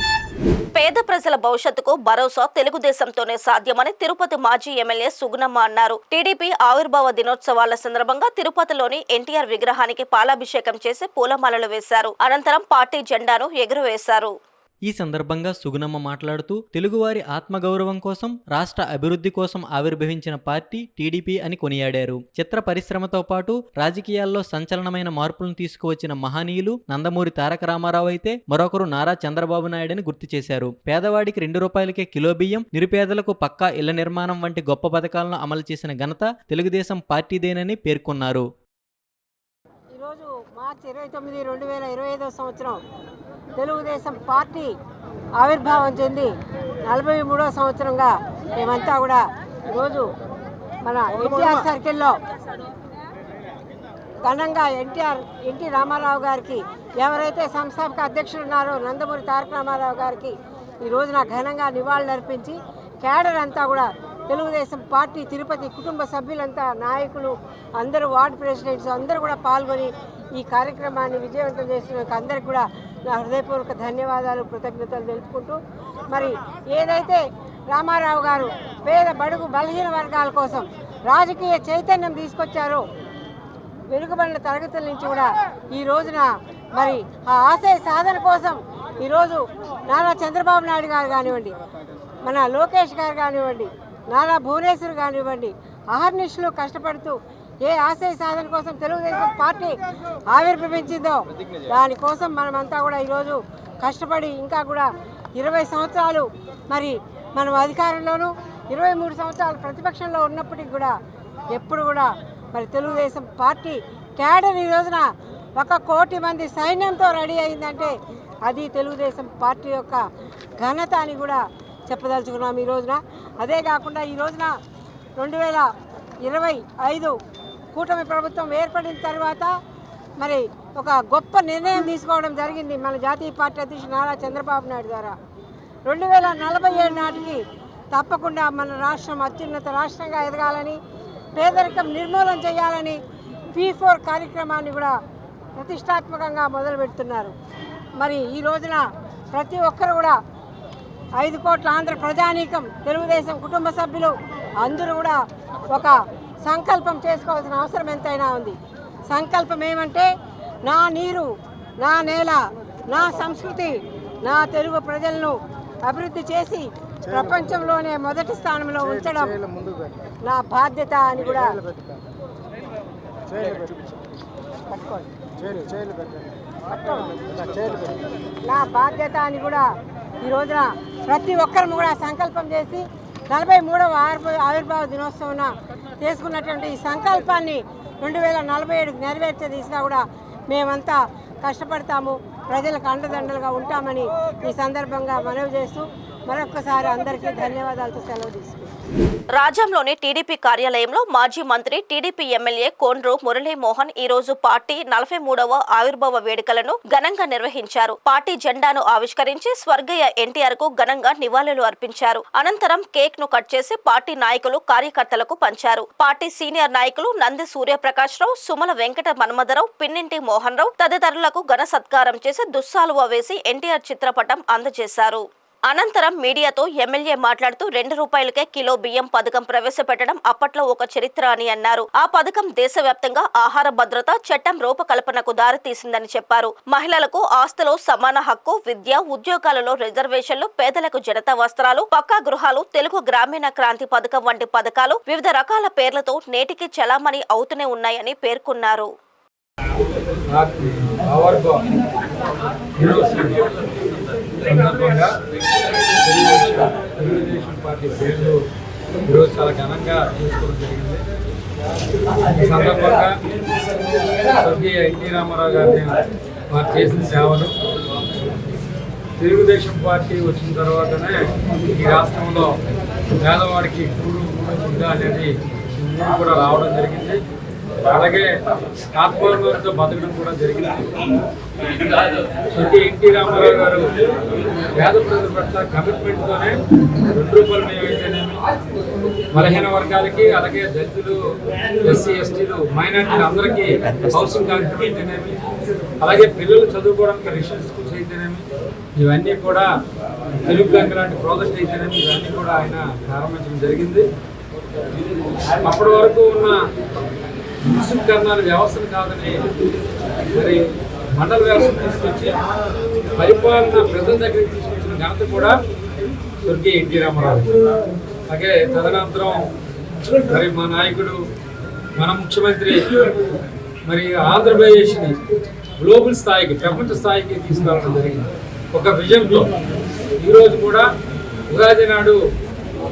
పేద ప్రజల భవిష్యత్తుకు భరోసా తెలుగుదేశంతోనే సాధ్యమని తిరుపతి మాజీ ఎమ్మెల్యే సుగుణమ్మ అన్నారు. టీడీపీ ఆవిర్భావ దినోత్సవాల సందర్భంగా తిరుపతిలోని ఎన్టీఆర్ విగ్రహానికి పాలాభిషేకం చేసి పూలమాలలు వేశారు. అనంతరం పార్టీ జెండాను ఎగురవేశారు. ఈ సందర్భంగా సుగుణమ్మ మాట్లాడుతూ తెలుగువారి ఆత్మగౌరవం కోసం, రాష్ట్ర అభివృద్ధి కోసం ఆవిర్భవించిన పార్టీ టీడీపీ అని కొనియాడారు. చిత్ర పరిశ్రమతో పాటు రాజకీయాల్లో సంచలనమైన మార్పులను తీసుకువచ్చిన మహనీయులు నందమూరి తారక రామారావు అయితే మరొకరు నారా చంద్రబాబు నాయుడని గుర్తు చేశారు. పేదవాడికి ₹2 కిలో బియ్యం, నిరుపేదలకు పక్కా ఇళ్ల నిర్మాణం వంటి గొప్ప పథకాలను అమలు చేసిన ఘనత తెలుగుదేశం పార్టీదేనని పేర్కొన్నారు. ఈరోజు మార్చి 29, 2025 సంవత్సరం తెలుగుదేశం పార్టీ ఆవిర్భావం చెంది 43వ సంవత్సరంగా మేమంతా కూడా ఈరోజు మన ఎన్టీఆర్ సర్కిల్లో ఘనంగా ఎన్టీ రామారావు గారికి, ఎవరైతే సంస్థాపక అధ్యక్షులు ఉన్నారో నందమూరి తారక రామారావు గారికి ఈ రోజున ఘనంగా నివాళులర్పించి క్యాడర్ అంతా కూడా తెలుగుదేశం పార్టీ తిరుపతి కుటుంబ సభ్యులంతా, నాయకులు అందరూ, వార్డు ప్రెసిడెంట్స్ అందరూ కూడా పాల్గొని ఈ కార్యక్రమాన్ని విజయవంతం చేసిన అందరికి కూడా నా హృదయపూర్వక ధన్యవాదాలు, కృతజ్ఞతలు తెలుపుకుంటూ, మరి ఏదైతే రామారావు గారు పేద బడుగు బలహీన వర్గాల కోసం రాజకీయ చైతన్యం తీసుకొచ్చారో, వెనుకబడిన తరగతుల నుంచి కూడా ఈ రోజున మరి ఆ ఆశయ సాధన కోసం ఈరోజు నారా చంద్రబాబు నాయుడు గారు కానివ్వండి, మన లోకేష్ గారు కానివ్వండి, నారా భువనేశ్వర్ కానివ్వండి, అహర్నిశలు కష్టపడుతూ ఏ ఆశయ సాధన కోసం తెలుగుదేశం పార్టీ ఆవిర్భవించిందో దానికోసం మనమంతా కూడా ఈరోజు కష్టపడి ఇంకా కూడా 20 సంవత్సరాలు మరి మనం అధికారంలోనూ 23 సంవత్సరాలు ప్రతిపక్షంలో ఉన్నప్పటికీ కూడా ఎప్పుడు కూడా మరి తెలుగుదేశం పార్టీ క్యాడర్ ఈ రోజున 1 కోటి మంది సైన్యంతో రెడీ అయిందంటే అది తెలుగుదేశం పార్టీ యొక్క ఘనత అని కూడా చెప్పదలుచుకున్నాం ఈ రోజున. అదే కాకుండా ఈ రోజున 2025 కూటమి ప్రభుత్వం ఏర్పడిన తర్వాత మరి ఒక గొప్ప నిర్ణయం తీసుకోవడం జరిగింది మన జాతీయ పార్టీ అధ్యక్షుడు నారా చంద్రబాబు నాయుడు ద్వారా. 2047 నాటికి తప్పకుండా మన రాష్ట్రం అత్యున్నత రాష్ట్రంగా ఎదగాలని, పేదరికం నిర్మూలన చేయాలని P4 కార్యక్రమాన్ని కూడా ప్రతిష్టాత్మకంగా మొదలు పెడుతున్నారు. మరి ఈ రోజున ప్రతి ఒక్కరు కూడా 5 కోట్ల ఆంధ్ర ప్రజానీకం, తెలుగుదేశం కుటుంబ సభ్యులు అందరూ కూడా ఒక సంకల్పం చేసుకోవాల్సిన అవసరం ఎంతైనా ఉంది. సంకల్పం ఏమంటే నా నీరు, నా నేల, నా సంస్కృతి, నా తెలుగు ప్రజలను అభివృద్ధి చేసి ప్రపంచంలోనే మొదటి స్థానంలో ఉంచడం నా బాధ్యత అని కూడా నా బాధ్యత అని కూడా ఈ రోజున ప్రతి ఒక్కరు కూడా సంకల్పం చేసి 43వ ఆవిర్భావ దినోత్సవం చేసుకున్నటువంటి ఈ సంకల్పాన్ని 2047కి నెరవేర్చే దిశగా కూడా మేమంతా కష్టపడతాము, ప్రజలకు అండదండలుగా ఉంటామని ఈ సందర్భంగా మనవి చేస్తూ మరొక్కసారి అందరికీ ధన్యవాదాలతో సెలవు తీసుకుంటాం. రాజ్యంలోని టీడీపీ కార్యాలయంలో మాజీ మంత్రి టీడీపీ ఎమ్మెల్యే కోండ్రు మురళీమోహన్ ఈ రోజు పార్టీ 43వ ఆవిర్భావ వేడుకలను ఘనంగా నిర్వహించారు. పార్టీ జెండాను ఆవిష్కరించి స్వర్గీయ ఎన్టీఆర్ కు ఘనంగా నివాళులు అర్పించారు. అనంతరం కేక్ ను కట్ చేసి పార్టీ నాయకులు, కార్యకర్తలకు పంచారు. పార్టీ సీనియర్ నాయకులు నంది సూర్యప్రకాష్ రావు, సుమల వెంకట మన్మథరావు, పిన్నింటి మోహన్ రావు తదితరులకు ఘన సత్కారం చేసి దుస్సాలువ వేసి ఎన్టీఆర్ చిత్రపటం అందజేశారు. అనంతరం మీడియాతో ఎమ్మెల్యే మాట్లాడుతూ ₹2 కిలో బియ్యం పథకం ప్రవేశపెట్టడం అప్పట్లో ఒక చరిత్ర అని అన్నారు. ఆ పథకం దేశవ్యాప్తంగా ఆహార భద్రత చట్టం రూపకల్పనకు దారితీసిందని చెప్పారు. మహిళలకు ఆస్తిలో సమాన హక్కు, విద్య, ఉద్యోగాలలో రిజర్వేషన్లు, పేదలకు జనతా వస్త్రాలు, పక్కా గృహాలు, తెలుగు గ్రామీణ క్రాంతి పథకం వంటి పథకాలు వివిధ రకాల పేర్లతో నేటికి చలామణి అవుతూనే ఉన్నాయని పేర్కొన్నారు. సందర్భంగా తెలుగుదేశం పార్టీ పేర్లు ఈరోజు చాలా ఘనంగా చేసుకోవడం జరిగింది. ఈ సందర్భంగా స్వర్గీయ ఎన్టీ రామారావు గారిని వారు చేసిన సేవలు. తెలుగుదేశం పార్టీ వచ్చిన తర్వాతనే ఈ రాష్ట్రంలో పేదవాడికి కూడు ఉందా అనేది కూడా రావడం జరిగింది. అలాగే ఆత్మగౌరవంతో బతకడం కూడా జరిగింది. ఎన్టీ రామారావు గారు పేద ప్రజల పట్ల కమిట్మెంట్తోనే ₹2 అయితేనేమి, బలహీన వర్గాలకి, అలాగే దళితులు, ఎస్సీ ఎస్టీలు, మైనార్టీలు అందరికీ హౌసింగ్ కార్యక్రమం అయితేనేమి, అలాగే పిల్లలు చదువుకోవడానికి రిజిస్టర్ స్కూల్స్ అయితేనేమి, ఇవన్నీ కూడా తెలుగు బ్యాంక్ లాంటి ప్రాజెక్ట్ అయితేనేమి, ఇవన్నీ కూడా ఆయన ప్రారంభించడం జరిగింది. అప్పటి వరకు ఉన్న మున్సిపల్ కర్ణాల వ్యవస్థను కాదని మరి మండల వ్యవస్థను తీసుకొచ్చి పరిపాలన ప్రజల దగ్గరికి తీసుకొచ్చిన ఘనత కూడా స్వర్గీయ ఎన్టీ రామారావు. అలాగే తదనంతరం మరి మా నాయకుడు, మన ముఖ్యమంత్రి మరి ఆంధ్రప్రదేశ్ని గ్లోబల్ స్థాయికి, ప్రపంచ స్థాయికి తీసుకురావడం జరిగింది ఒక విజన్తో. ఈరోజు కూడా ఉగాది నాడు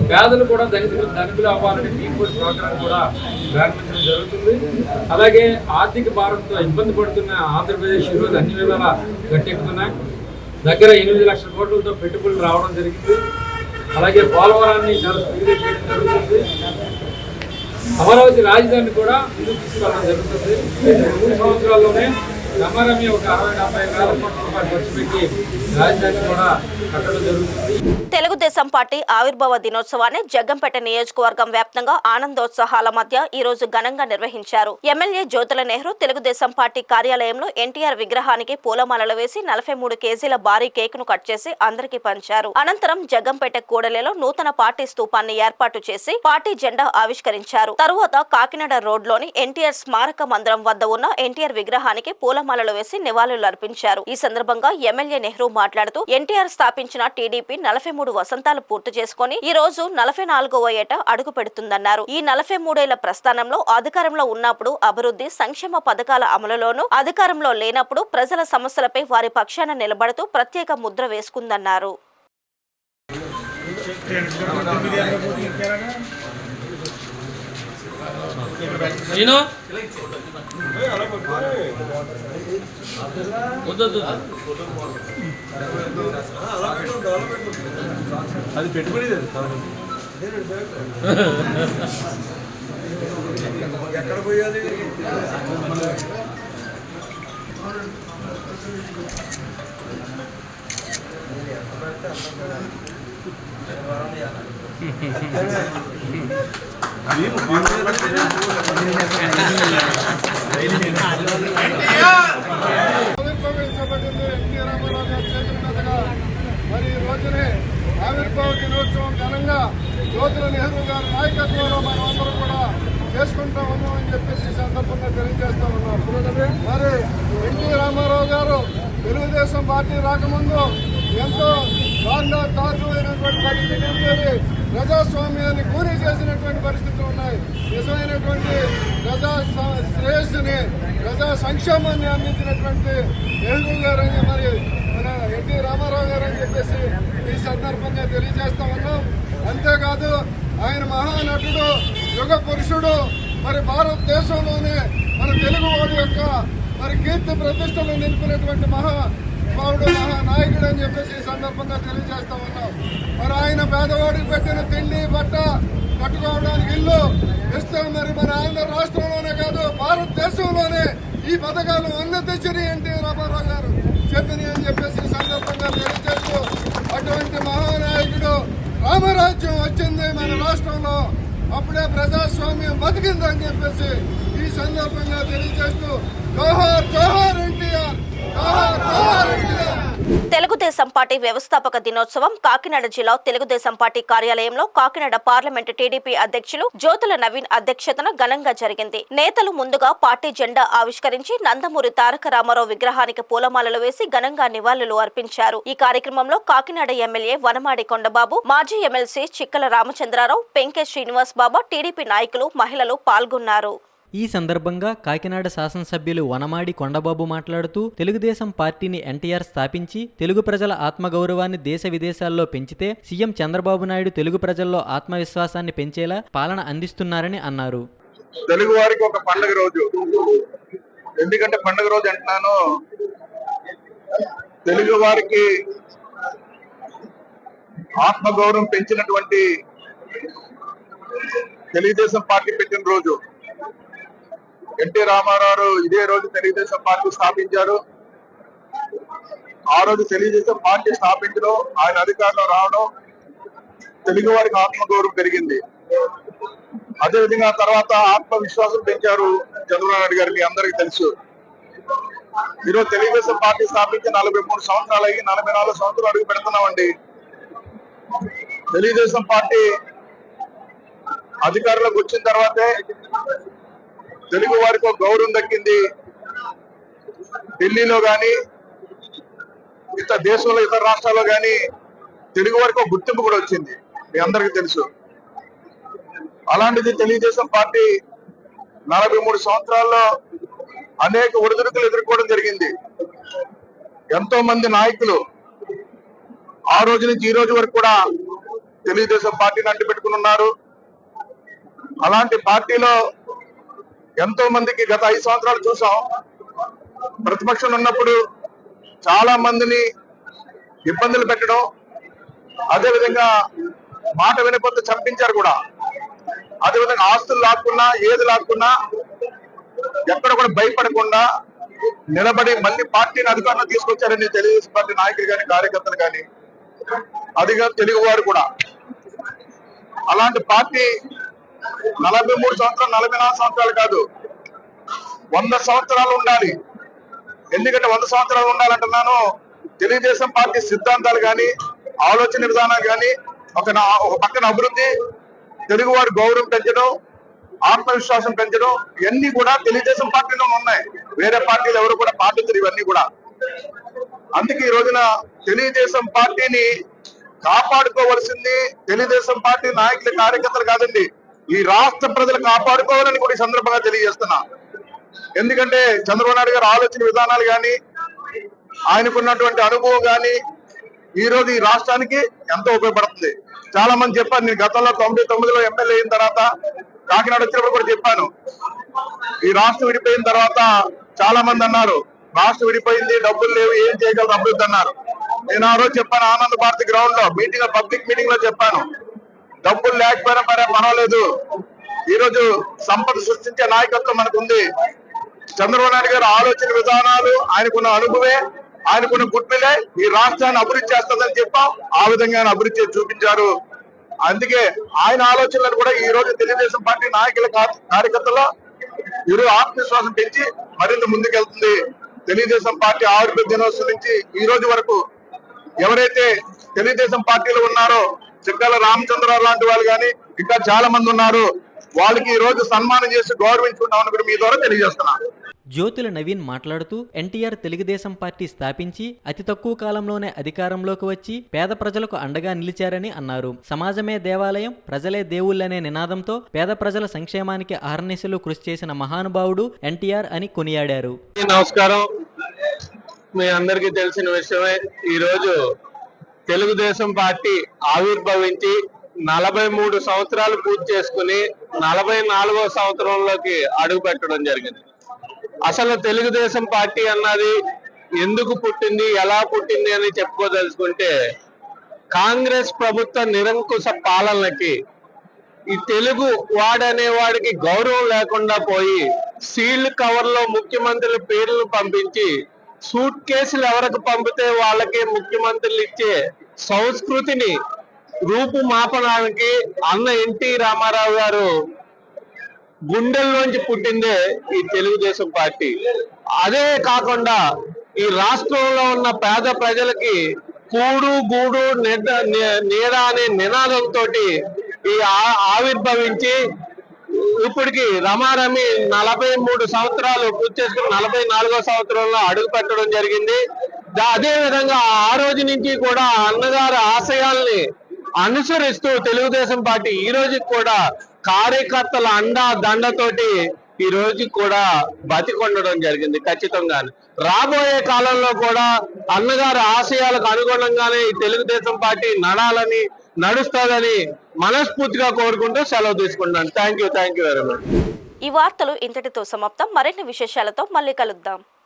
పేదలు కూడా ధనికులు అవ్వాలని డీఫోర్స్ ప్రోగ్రాం కూడా ప్రారంభించడం జరుగుతుంది. అలాగే ఆర్థిక భారంతో ఇబ్బంది పడుతున్న ఆంధ్రప్రదేశ్ ఈరోజు అన్ని విధాలా గట్టెక్కుతున్నాయి. దగ్గర 8 లక్షల కోట్లతో పెట్టుబడులు రావడం జరిగింది. అలాగే పోలవరాన్ని చాలా స్పీడ్గా చేయడం జరుగుతుంది. అమరావతి రాజధాని కూడా ముందుకు తీసుకురావడం జరుగుతుంది. 3 సంవత్సరాల్లోనే రమారమి ఒక 60-70 వేల కోట్ల రూపాయలు ఖర్చు పెట్టి రాజధాని కూడా కట్టడం జరుగుతుంది. తెలుగుదేశం పార్టీ ఆవిర్భావ దినోత్సవాన్ని జగ్గంపేట నియోజకవర్గం వ్యాప్తంగా ఆనందోత్సాహాల మధ్య ఈ రోజు ఘనంగా నిర్వహించారు. ఎమ్మెల్యే జ్యోతుల నెహ్రూ తెలుగుదేశం పార్టీ కార్యాలయంలో ఎన్టీఆర్ విగ్రహానికి పూలమాలలు వేసి 43 కేజీల భారీ కేకును కట్ చేసి అందరికీ పంచారు. అనంతరం జగ్గంపేట కూడలిలో నూతన పార్టీ స్తూపాన్ని ఏర్పాటు చేసి పార్టీ జెండా ఆవిష్కరించారు. తరువాత కాకినాడ రోడ్లోని ఎన్టీఆర్ స్మారక మందిరం వద్ద ఉన్న ఎన్టీఆర్ విగ్రహానికి పూలమాలలు వేసి నివాళులు అర్పించారు. ఈ సందర్భంగా ఎమ్మెల్యే నెహ్రూ మాట్లాడుతూ ఎన్టీఆర్ స్థాపించిన టీడీపీ 43 వసంతాలు పూర్తి చేసుకుని ఈ రోజు 44వ ఏట అడుగు పెడుతుందన్నారు. ఈ 43 ఏళ్ల ప్రస్థానంలో అధికారంలో ఉన్నప్పుడు అభివృద్ధి సంక్షేమ పథకాల అమలులోనూ, అధికారంలో లేనప్పుడు ప్రజల సమస్యలపై వారి పక్షాన నిలబడుతూ ప్రత్యేక ముద్ర వేసుకుందన్నారు. అది పెట్టుబడి ఎక్కడ పోయాలి? మరి ఈ రోజునే ఆవిర్భావ దినోత్సవం ఘనంగా జ్యోతుల నెహ్రూ గారి నాయకత్వంలో మనం అందరం కూడా చేసుకుంటా ఉన్నామని చెప్పేసి ఈ సందర్భంగా తెలియజేస్తా ఉన్నాం. మరి ఎన్టీ రామారావు గారు తెలుగుదేశం పార్టీ రాకముందు ఎంతో దారుణమైనటువంటి పరిస్థితి ఉండేది. ప్రజాస్వామ్యాన్ని కూలీ చేసినటువంటి పరిస్థితులు ఉన్నాయి. నిజమైనటువంటి ప్రజా శ్రేయస్సుని, ప్రజా సంక్షేమాన్ని అందించినటువంటి నెహ్రూ గారు అని మరి మన ఎన్టీ రామారావు గారు అని చెప్పేసి ఈ సందర్భంగా తెలియజేస్తా ఉన్నాం. అంతేకాదు ఆయన మహానటుడు, యుగ పురుషుడు, మరి భారతదేశంలోనే మన తెలుగు వాడి యొక్క మరి కీర్తి ప్రతిష్టలు నిలిపినటువంటి మహానుభావుడు, మహానాయకుడు అని చెప్పేసి ఈ సందర్భంగా తెలియజేస్తా ఉన్నాం. మరి ఆయన పేదవాడికి పెట్టిన తిండి, బట్ట, కట్టుకోవడానికి ఇల్లు ఇస్తే మరి మన ఆంధ్ర రాష్ట్రంలోనే కాదు భారతదేశంలోనే ఈ పథకాలు అందతిచ్చిరి ఎన్టీ రామారావు గారు చెప్పినాయి అని చెప్పేసి ఈ సందర్భంగా తెలియజేస్తూ అటువంటి మహానాయకుడు రామరాజ్యం వచ్చింది మన రాష్ట్రంలో, అప్పుడే ప్రజాస్వామ్యం బతికిందని చెప్పేసి ఈ సందర్భంగా తెలియజేస్తూ జోహార్ జోహార్ ఎన్టీఆర్, జోహార్ జోహార్ ఎన్టీఆర్. తెలుగుదేశం పార్టీ వ్యవస్థాపక దినోత్సవం కాకినాడ జిల్లా తెలుగుదేశం పార్టీ కార్యాలయంలో కాకినాడ పార్లమెంటు టీడీపీ అధ్యక్షులు జ్యోతుల నవీన్ అధ్యక్షతన ఘనంగా జరిగింది. నేతలు ముందుగా పార్టీ జెండా ఆవిష్కరించి నందమూరి తారక రామారావు విగ్రహానికి పూలమాలలు వేసి ఘనంగా నివాళులు అర్పించారు. ఈ కార్యక్రమంలో కాకినాడ ఎమ్మెల్యే వనమాడి కొండబాబు, మాజీ ఎమ్మెల్సీ చిక్కల రామచంద్రారావు, పెంకే శ్రీనివాస్ బాబా, టీడీపీ నాయకులు, మహిళలు పాల్గొన్నారు. ఈ సందర్భంగా కాకినాడ శాసనసభ్యులు వనమాడి కొండబాబు మాట్లాడుతూ తెలుగుదేశం పార్టీని ఎన్టీఆర్ స్థాపించి తెలుగు ప్రజల ఆత్మగౌరవాన్ని దేశ విదేశాల్లో పెంచితే సీఎం చంద్రబాబు నాయుడు తెలుగు ప్రజల్లో ఆత్మవిశ్వాసాన్ని పెంచేలా పాలన అందిస్తున్నారని అన్నారు. తెలుగు వారికి ఒక పండుగ రోజు. ఎందుకంటే పండుగ రోజు అంటున్నాను, తెలుగు వారికి ఆత్మగౌరవం పెంచినటువంటి తెలుగుదేశం పార్టీ పెట్టిన రోజు. ఎన్టీ రామారావు ఇదే రోజు తెలుగుదేశం పార్టీ స్థాపించారు. ఆ రోజు తెలుగుదేశం పార్టీ స్థాపించడం, ఆయన అధికారంలో రావడం తెలుగు వారికి ఆత్మగౌరవం పెరిగింది. అదేవిధంగా తర్వాత ఆత్మవిశ్వాసం పెంచారు చంద్రబాబు నాయుడు గారు. మీ అందరికీ తెలుసు, ఈరోజు తెలుగుదేశం పార్టీ స్థాపించి 43 సంవత్సరాలు అయ్యి 44 సంవత్సరాలు అడుగు పెడుతున్నామండి. తెలుగుదేశం పార్టీ అధికారంలోకి వచ్చిన తర్వాతే తెలుగు వారికి ఒక గౌరవం దక్కింది. ఢిల్లీలో కానీ ఇతర దేశంలో ఇతర రాష్ట్రాల్లో కానీ తెలుగు వారికి ఒక గుర్తింపు కూడా వచ్చింది, మీ అందరికీ తెలుసు. అలాంటిది తెలుగుదేశం పార్టీ 43 సంవత్సరాల్లో అనేక ఒడిదుడుకులు ఎదుర్కోవడం జరిగింది. ఎంతో మంది నాయకులు ఆ రోజు నుంచి ఈ రోజు వరకు కూడా తెలుగుదేశం పార్టీని అంటిపెట్టుకుని ఉన్నారు. అలాంటి పార్టీలో ఎంతో మందికి గత 5 సంవత్సరాలు చూసాం. ప్రతిపక్షంలో ఉన్నప్పుడు చాలా మందిని ఇబ్బందులు పెట్టడం, అదేవిధంగా మాట వినకపోతే చంపించారు కూడా. అదేవిధంగా ఆస్తులు లాక్కున్నా ఏది లాక్కున్నా ఎక్కడ కూడా భయపడకుండా నిలబడి మళ్ళీ పార్టీని అధికారంలో తీసుకొచ్చారని తెలుగుదేశం పార్టీ నాయకులు కానీ కార్యకర్తలు కానీ, అదిగా తెలుగువారు కూడా. అలాంటి పార్టీ 43 సంవత్సరాలు 44 సంవత్సరాలు కాదు, 100 సంవత్సరాలు ఉండాలి. ఎందుకంటే 100 సంవత్సరాలు ఉండాలంటున్నాను. తెలుగుదేశం పార్టీ సిద్ధాంతాలు కానీ ఆలోచన విధానాలు కానీ ఒక పక్కన అభివృద్ధి, తెలుగువారి గౌరవం పెంచడం, ఆత్మవిశ్వాసం పెంచడం, ఇవన్నీ కూడా తెలుగుదేశం పార్టీలో ఉన్నాయి. వేరే పార్టీలు ఎవరు కూడా పాటించరు ఇవన్నీ కూడా. అందుకే ఈ రోజున తెలుగుదేశం పార్టీని కాపాడుకోవాల్సింది తెలుగుదేశం పార్టీ నాయకులు కార్యకర్తలు కాదండి, ఈ రాష్ట్ర ప్రజలు కాపాడుకోవాలని కూడా ఈ సందర్భంగా తెలియజేస్తున్నా. ఎందుకంటే చంద్రబాబు నాయుడు గారి ఆలోచన విధానాలు కానీ ఆయనకున్నటువంటి అనుభవం కానీ ఈ రోజు ఈ రాష్ట్రానికి ఎంతో ఉపయోగపడుతుంది. చాలా మంది చెప్పారు, నేను గతంలో 99లో ఎమ్మెల్యే అయిన తర్వాత కాకినాడ వచ్చినప్పుడు కూడా చెప్పాను, ఈ రాష్ట్రం విడిపోయిన తర్వాత చాలా మంది అన్నారు రాష్ట్రం విడిపోయింది, డబ్బులు లేవు, ఏం చేయగలరు అభివృద్ధి అన్నారు. నేను ఆ రోజు చెప్పాను, ఆనంద భారతి గ్రౌండ్ లో మీటింగ్, పబ్లిక్ మీటింగ్ లో చెప్పాను, డబ్బులు లేకపోయినా పర్వాలేదు, ఈ రోజు సంపద సృష్టించే నాయకత్వం మనకుంది. చంద్రబాబు నాయుడు గారి ఆలోచన విధానాలు, ఆయనకున్న అనుభవే, ఆయనకున్న గుడ్విలే ఈ రాష్ట్రాన్ని అభివృద్ధి చేస్తుందని చెప్పాం. ఆ విధంగా అభివృద్ధి చేసి చూపించారు. అందుకే ఆయన ఆలోచనలను కూడా ఈ రోజు తెలుగుదేశం పార్టీ నాయకుల కార్యకర్తల్లో ఈరోజు ఆత్మవిశ్వాసం పెంచి మరింత ముందుకెళ్తుంది. తెలుగుదేశం పార్టీ ఆవిర్భావ దినోత్సవం నుంచి ఈ రోజు వరకు ఎవరైతే తెలుగుదేశం పార్టీలో ఉన్నారో, చిక్కాల రామచంద్రరావు లాంటి వాళ్ళు కానీ ఇంకా చాలా మంది ఉన్నారు, వాళ్ళకి ఈ రోజు సన్మానం చేసి గౌరవించుకుంటామని కూడా మీ ద్వారా తెలియజేస్తున్నాను. జ్యోతుల నవీన్ మాట్లాడుతూ ఎన్టీఆర్ తెలుగుదేశం పార్టీ స్థాపించి అతి తక్కువ కాలంలోనే అధికారంలోకి వచ్చి పేద ప్రజలకు అండగా నిలిచారని అన్నారు. సమాజమే దేవాలయం, ప్రజలే దేవుళ్ళనే నినాదంతో పేద ప్రజల సంక్షేమానికి అహర్నిశలు కృషి చేసిన మహానుభావుడు ఎన్టీఆర్ అని కొనియాడారు. నమస్కారం. మీ అందరికీ తెలిసిన విషయమే, ఈరోజు తెలుగుదేశం పార్టీ ఆవిర్భవించి 43 సంవత్సరాలు పూర్తి చేసుకుని 44వ సంవత్సరంలోకి అడుగు పెట్టడం జరిగింది. అసలు తెలుగుదేశం పార్టీ అన్నది ఎందుకు పుట్టింది, ఎలా పుట్టింది అని చెప్పుకోదలుచుకుంటే, కాంగ్రెస్ ప్రభుత్వ నిరంకుశ పాలనకి ఈ తెలుగు వాడనేవాడికి గౌరవం లేకుండా పోయి సీల్డ్ కవర్ లో ముఖ్యమంత్రుల పేర్లను పంపించి సూట్ కేసులు ఎవరికి పంపితే వాళ్ళకి ముఖ్యమంత్రులు ఇచ్చే సంస్కృతిని రూపుమాపడానికి అన్న ఎన్టీ రామారావు గారు గుండెల్లోంచి పుట్టిందే ఈ తెలుగుదేశం పార్టీ. అదే కాకుండా ఈ రాష్ట్రంలో ఉన్న పేద ప్రజలకి కూడు గూడు నీడ అనే నినాదంతో ఈ ఆవిర్భవించి ఇప్పటికి రమారమి 43 సంవత్సరాలు పూర్తి చేసుకుని 44వ సంవత్సరంలో అడుగు పెట్టడం జరిగింది. అదే విధంగా ఆ రోజు నుంచి కూడా అన్నగారి ఆశయాల్ని అనుసరిస్తూ తెలుగుదేశం పార్టీ ఈ రోజు కూడా కార్యకర్తల అండా దండతోటి ఈ రోజు కూడా బతికొండడం జరిగింది. ఖచ్చితంగా రాబోయే కాలంలో కూడా అన్నగారి ఆశయాలకు అనుగుణంగానే ఈ తెలుగుదేశం పార్టీ నడుస్తుందని మనస్ఫూర్తిగా కోరుకుంటూ సెలవు తీసుకుంటాను. Thank you very much. ఈ వార్తలు ఇంతటితో సమాప్తం. మరిన్ని విశేషాలతో మళ్ళీ కలుద్దాం.